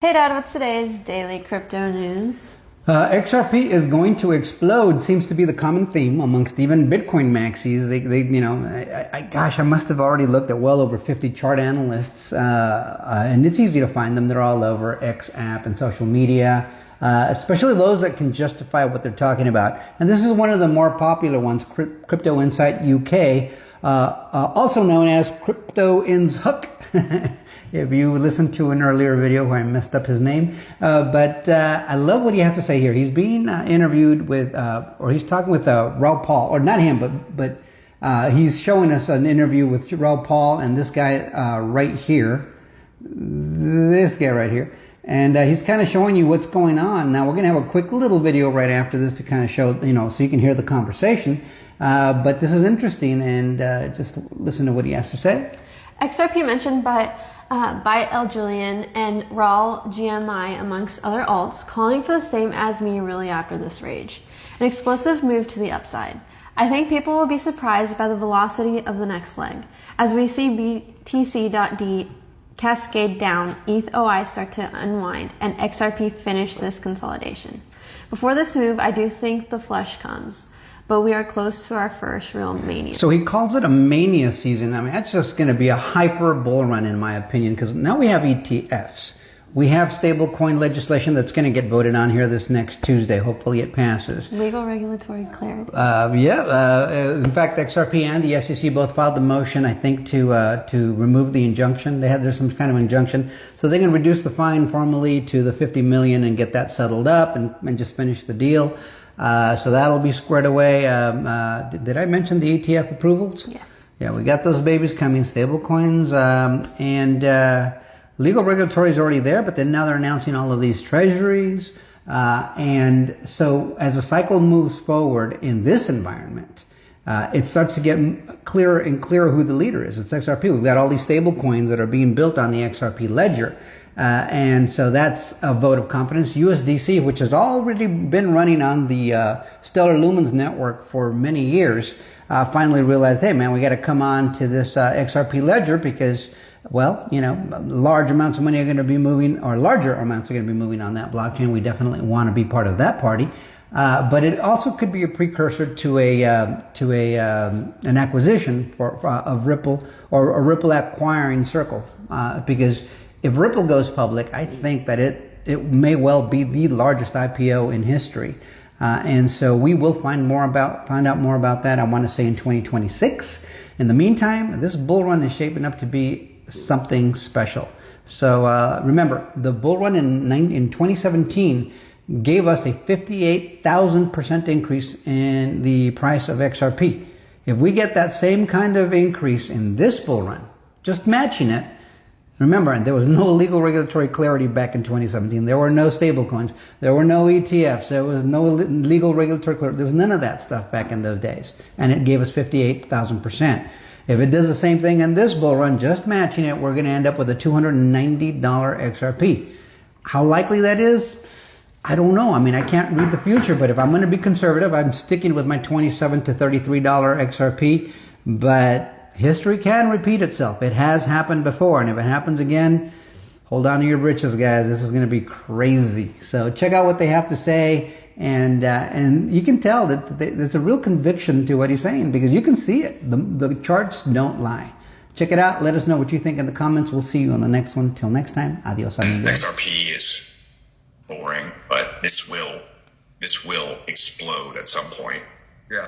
Hey Dad, what's today's daily crypto news? XRP is going to explode seems to be the common theme amongst even Bitcoin maxis. Gosh, I must have already looked at well over 50 chart analysts, and it's easy to find them. They're all over X app and social media, especially those that can justify what they're talking about. And this is one of the more popular ones, Crypto Insight UK, also known as Crypto In's Hook. If you listened to an earlier video where I messed up his name. But I love what he has to say here. He's being interviewed with, or he's talking with Raoul Pal, or not him, but he's showing us an interview with Raoul Pal and this guy right here. This guy right here. And he's kind of showing you what's going on. Now, we're going to have a quick little video right after this to kind of show, so you can hear the conversation. But this is interesting, and just listen to what he has to say. XRP mentioned by El Julian and Raul GMI amongst other alts, calling for the same as me really after this rage. An explosive move to the upside. I think people will be surprised by the velocity of the next leg. As we see BTC.D cascade down, ETH-OI start to unwind, and XRP finish this consolidation. Before this move, I do think the flush comes, but we are close to our first real mania. So he calls it a mania season. I mean, that's just going to be a hyper bull run in my opinion, because now we have ETFs. We have stablecoin legislation that's going to get voted on here this next Tuesday. Hopefully it passes. Legal regulatory clarity. In fact, XRP and the SEC both filed the motion, I think, to remove the injunction. There's some kind of injunction. So they can reduce the fine formally to the 50 million and get that settled up and just finish the deal. So that'll be squared away. Did I mention the ETF approvals? Yes. Yeah, we got those babies coming, stable coins, and legal regulatory is already there, but then now they're announcing all of these treasuries. And so as the cycle moves forward in this environment, it starts to get clearer and clearer who the leader is. It's XRP. We've got all these stable coins that are being built on the XRP ledger. And so that's a vote of confidence. USDC, which has already been running on the Stellar Lumens network for many years, finally realized, hey man, we got to come on to this XRP ledger because, well, large amounts of money are going to be moving, or larger amounts are going to be moving on that blockchain. We definitely want to be part of that party. But it also could be a precursor to an acquisition of Ripple, or a Ripple acquiring Circle, because if Ripple goes public, I think that it may well be the largest IPO in history. And so we will find out more about that, I want to say in 2026. In the meantime, this bull run is shaping up to be something special. So remember, the bull run in 2017 gave us a 58,000% increase in the price of XRP. If we get that same kind of increase in this bull run, just matching it, remember, there was no legal regulatory clarity back in 2017. There were no stablecoins. There were no ETFs. There was no legal regulatory clarity. There was none of that stuff back in those days. And it gave us 58,000%. If it does the same thing in this bull run, just matching it, we're going to end up with a $290 XRP. How likely that is? I don't know. I mean, I can't read the future, but if I'm going to be conservative, I'm sticking with my $27 to $33 XRP. But history can repeat itself. It has happened before, and if it happens again, hold on to your britches, guys. This is going to be crazy. So check out what they have to say, and you can tell that there's a real conviction to what he's saying, because you can see it. The charts don't lie. Check it out. Let us know what you think in the comments. We'll see you on the next one. Till next time, adios amigos. XRP is boring, but this will explode at some point. Yeah.